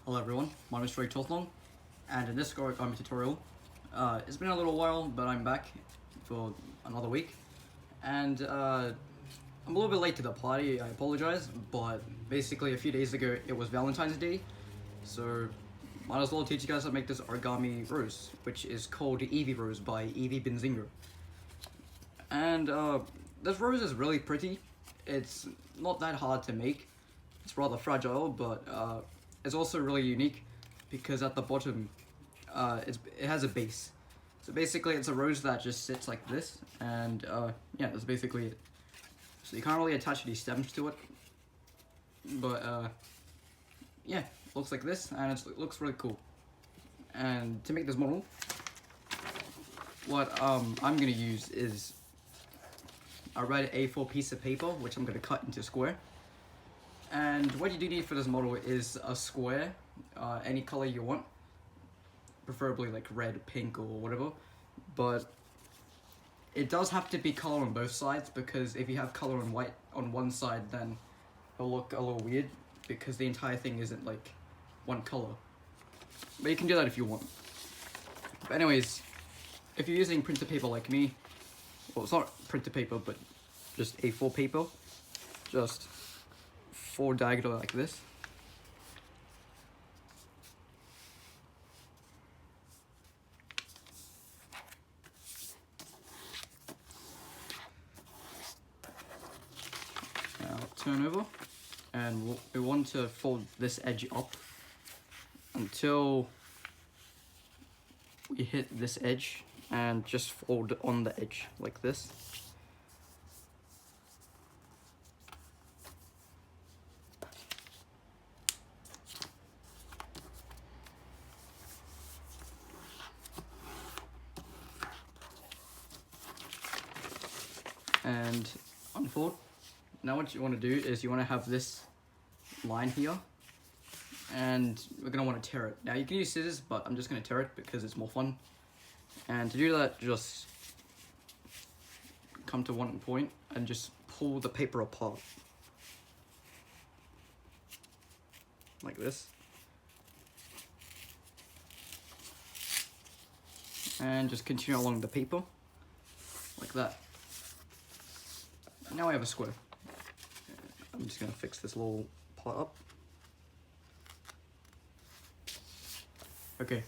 Hello everyone, my name is Troy Tothlong, and in this Origami tutorial, it's been a little while, but I'm back for another week, and I'm a little bit late to the party, I apologize, but basically a few days ago it was Valentine's Day, so might as well teach you guys how to make this origami rose, which is called Eevee Rose by Binzinger. And this rose is really pretty. It's not that hard to make. It's rather fragile, but it's also really unique because at the bottom it has a base. So basically it's a rose that just sits like this, and yeah, that's basically it. So you can't really attach any stems to it, but yeah, it looks like this, and it looks really cool. And to make this model, what I'm gonna use is a red A4 piece of paper, which I'm gonna cut into square. And what you do need for this model is a square, any color you want, preferably like red, pink, or whatever. But it does have to be color on both sides, because if you have color on white on one side, then it'll look a little weird because the entire thing isn't like one color. But you can do that if you want. But anyways, if you're using printer paper like me, well, it's not printer paper, but just A4 paper, just four diagonal like this. Now turn over, and we want to fold this edge up until we hit this edge, and just fold on the edge like this. And unfold. Now what you want to do is you want to have this line here, and we're going to want to tear it. Now you can use scissors, but I'm just going to tear it because it's more fun. And to do that, just come to one point and just pull the paper apart like this, and just continue along the paper like that. Now I have a square. I'm just going to fix this little part up. Okay,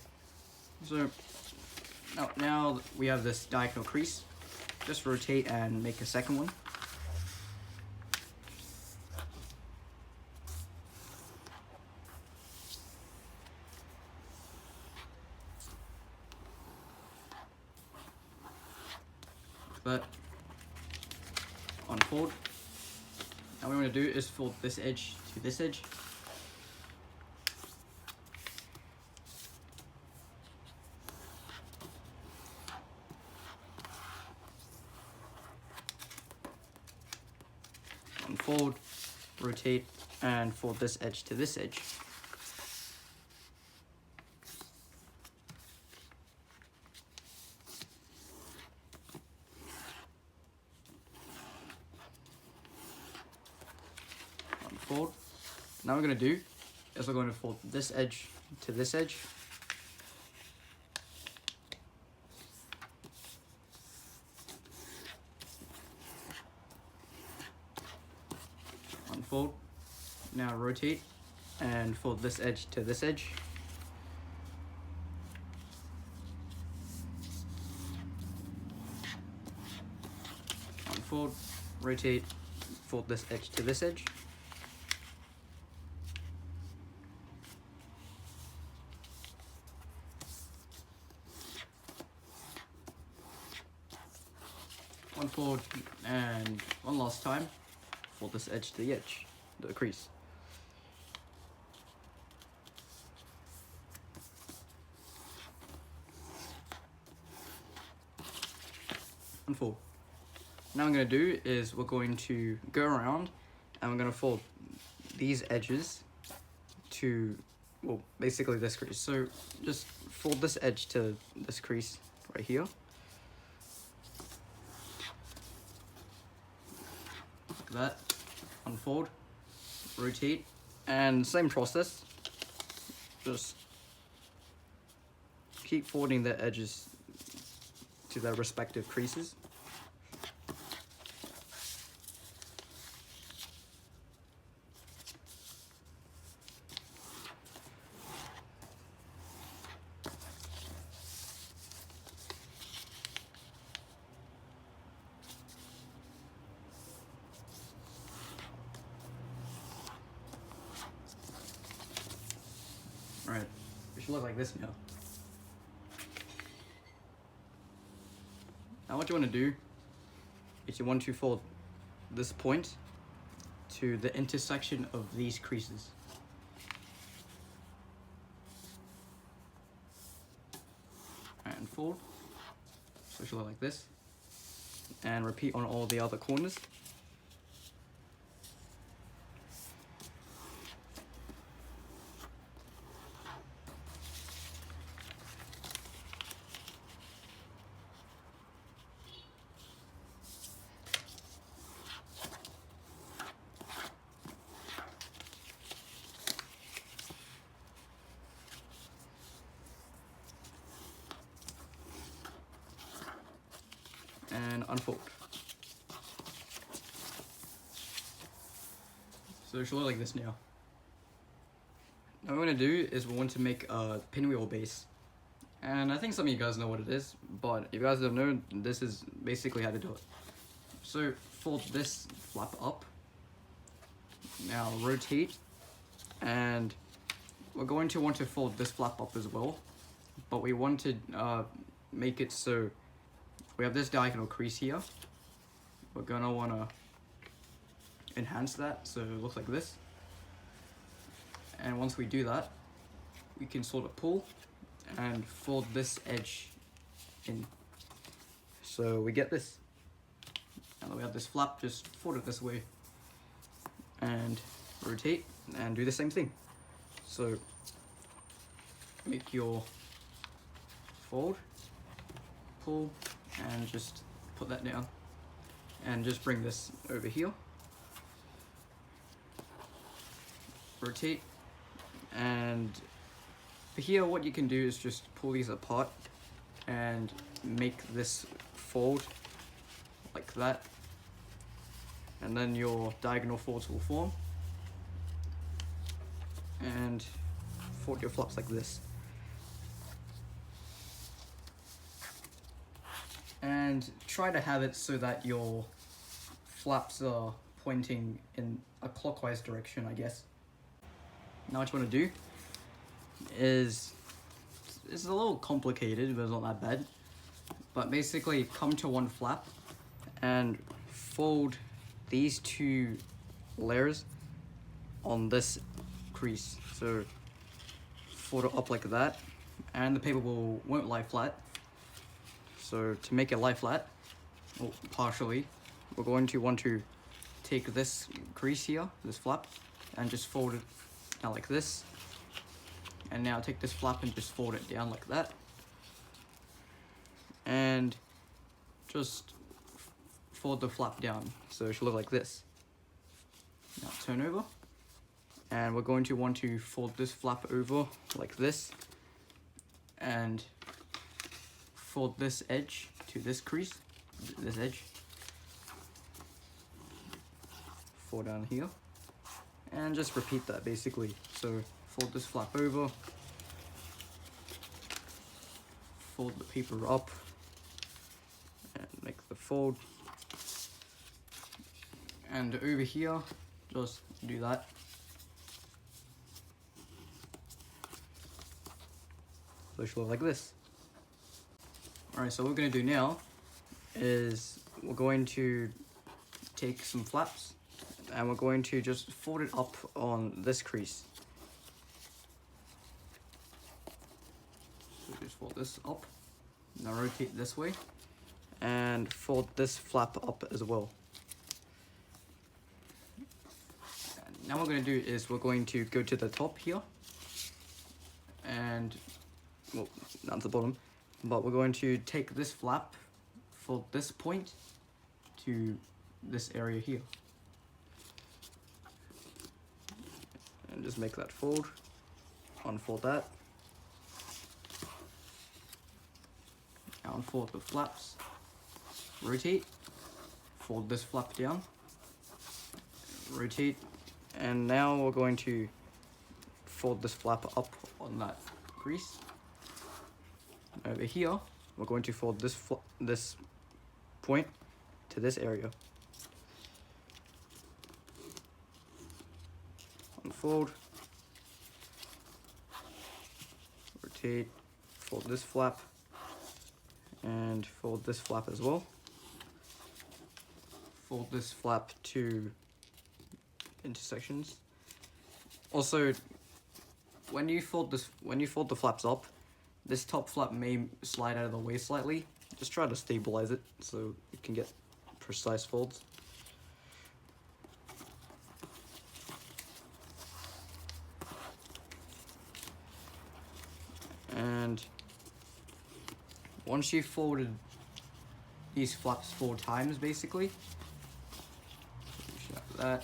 so now we have this diagonal crease. Just rotate and make a second one. Like that. Unfold. Now what we want to do is fold this edge to this edge. Unfold, rotate, and fold this edge to this edge. Unfold. Now what we're going to do is we're going to fold this edge to this edge. Unfold. Now rotate and fold this edge to this edge. Unfold, rotate, fold this edge to this edge. Unfold, and one last time, fold this edge to the edge, the crease. Unfold. Now what I'm going to do is we're going to go around and we're going to fold these edges to, well, basically this crease. So just fold this edge to this crease right here. Like that. Unfold, rotate, and same process. just keep folding the edges to their respective creases. Alright, it should look like this now. Now what you want to do is you want to fold this point to the intersection of these creases. And fold, so it should look like this. And repeat on all the other corners. And unfold. So it should look like this now. Now what we're going to do is we want to make a pinwheel base. And I think some of you guys know what it is, but if you guys don't know, this is basically how to do it. So fold this flap up. Now rotate, and we're going to want to fold this flap up as well, but we want to make it so we have this diagonal crease here. We're gonna wanna enhance that so it looks like this. And once we do that, we can sort of pull and fold this edge in. So we get this. Now that we have this flap, just fold it this way and rotate and do the same thing. So make your fold, pull, and just put that down, and just bring this over here, rotate, and for here what you can do is just pull these apart and make this fold like that, and then your diagonal folds will form, and fold your flaps like this. And try to have it so that your flaps are pointing in a clockwise direction, I guess. Now what you want to do is, it's a little complicated, but it's not that bad. But basically come to one flap and fold these two layers on this crease. So fold it up like that, and the paper won't lie flat. So to make it lie flat, well, partially, we're going to want to take this crease here, this flap, and just fold it down like this. And now take this flap and just fold it down like that. And just fold the flap down, so it should look like this. Now turn over, and we're going to want to fold this flap over like this, and fold this edge to this crease, this edge, fold down here, and just repeat that basically. So fold this flap over, fold the paper up, and make the fold, and over here just do that. So it should look like this. Alright, so what we're going to do now is we're going to take some flaps and we're going to just fold it up on this crease. So just fold this up, now rotate this way, and fold this flap up as well. And now what we're going to do is we're going to go to the top here, and, well, not to the bottom, but we're going to take this flap, fold this point to this area here, and just make that fold, unfold that. Now unfold the flaps, rotate, fold this flap down, rotate, and now we're going to fold this flap up on that crease. Over here, we're going to fold this point to this area. Unfold, rotate, fold this flap, and fold this flap as well. Fold this flap to intersections. Also, when you fold the flaps up, this top flap may slide out of the way slightly. Just try to stabilize it so you can get precise folds. And once you've folded these flaps 4 times, basically, like that,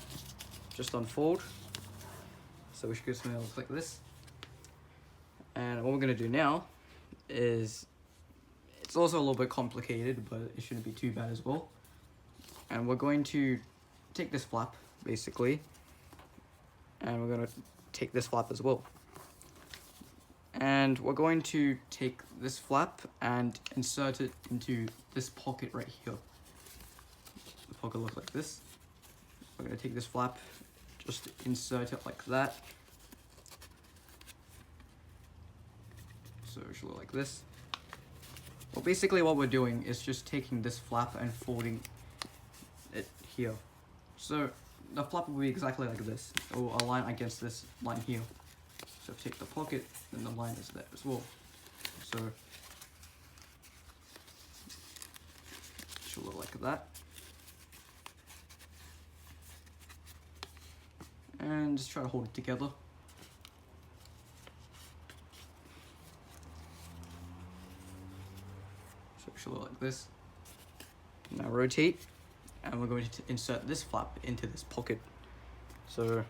just unfold. So we should get something that looks like this. And what we're going to do now is, it's also a little bit complicated, but it shouldn't be too bad as well. And we're going to take this flap, basically, and we're going to take this flap as well. And we're going to take this flap and insert it into this pocket right here. The pocket looks like this. We're going to take this flap, just insert it like that. So it should look like this. Well, basically what we're doing is just taking this flap and folding it here. So the flap will be exactly like this. It will align against this line here. So if you take the pocket, then the line is there as well. So it should look like that. And just try to hold it together. So it should look like this. Now rotate, and we're going to insert this flap into this pocket. So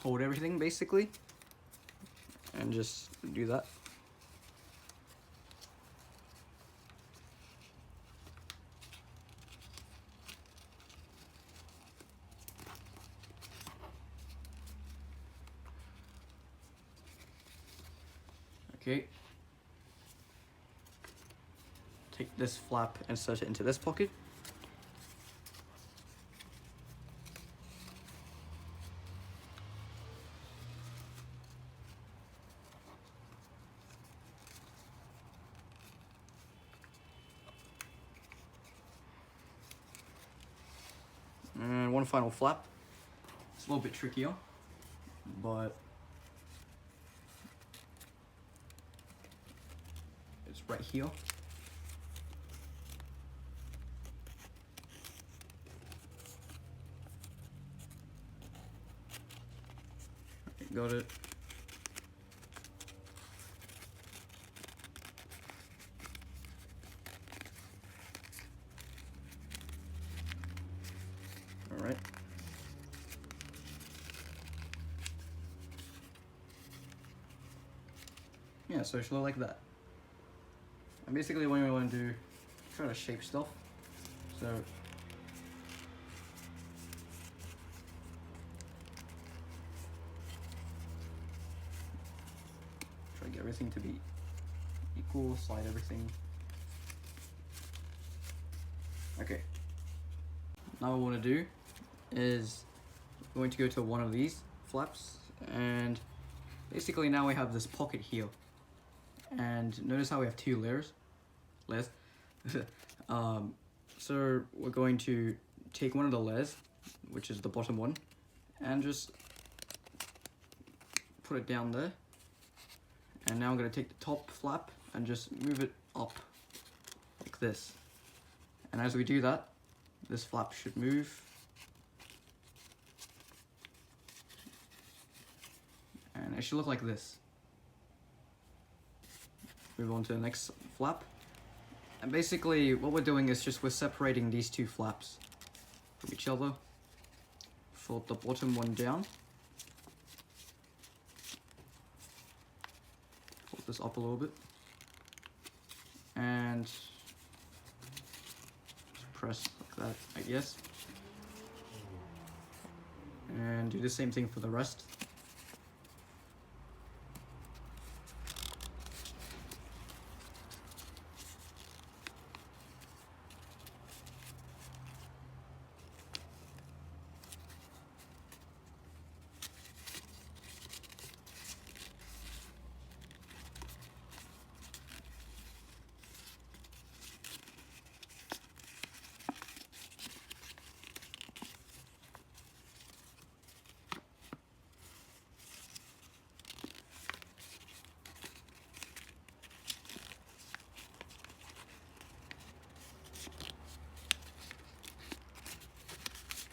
hold everything basically, and just do that. Okay. Take this flap and insert it into this pocket. And one final flap. It's a little bit trickier, but it's right here. Okay, got it. All right. Yeah, so it should look like that. And basically what you want to do, try to shape stuff. So try to get everything to be equal, slide everything. Okay. Now what we want to do is we're going to go to one of these flaps, and basically now we have this pocket here. And notice how we have 2 layers. So we're going to take one of the layers, which is the bottom one, and just put it down there. And now I'm going to take the top flap and just move it up like this. And as we do that, this flap should move. And it should look like this. Move on to the next flap. And basically what we're doing is just we're separating these 2 flaps from each other. Fold the bottom one down. up a little bit. And just press like that, I guess. And do the same thing for the rest.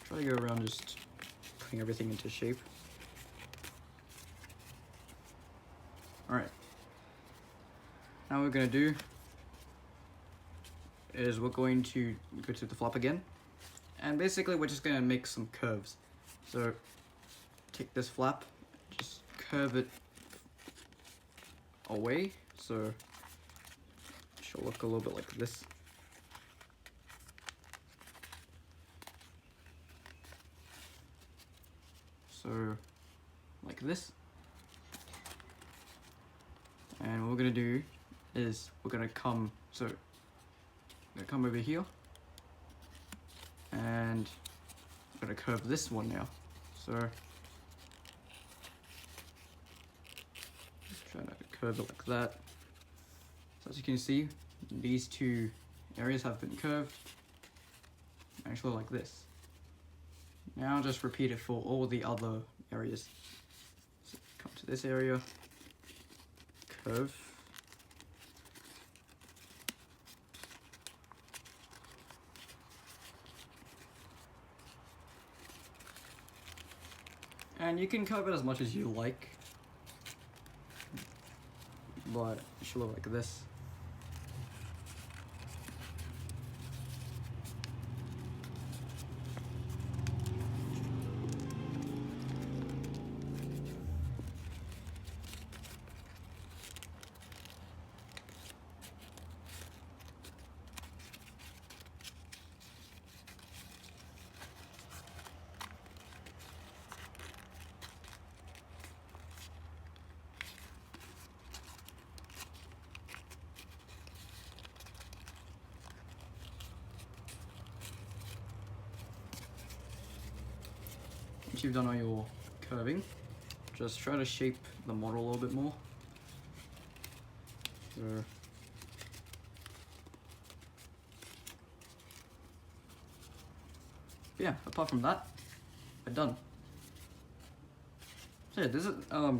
Try to go around just putting everything into shape. Alright. Now what we're going to do is we're going to go to the flap again. And basically we're just going to make some curves. So take this flap, just curve it away. So it should look a little bit like this. So, like this. And what we're gonna do is we're gonna come over here, and I'm gonna curve this one now. So, just trying to curve it like that. So as you can see, these two areas have been curved, actually like this. Now I'll just repeat it for all the other areas. So come to this area, curve, and you can curve it as much as you like, but it should look like this. Once you've done all your curving, just try to shape the model a little bit more. So, yeah, apart from that, we're done. So yeah, this is a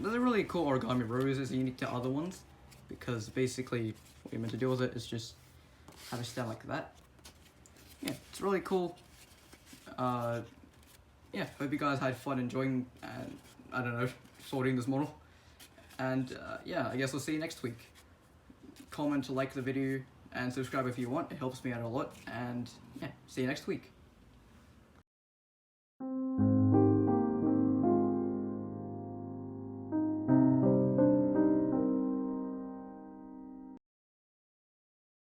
really cool origami rose. It's unique to other ones because basically what you're meant to do with it is just have it stand like that. Yeah, it's really cool. Yeah, hope you guys had fun enjoying and I don't know, sorting this model. And yeah, I guess we'll see you next week. Comment, like the video, and subscribe if you want. It helps me out a lot. And yeah, see you next week.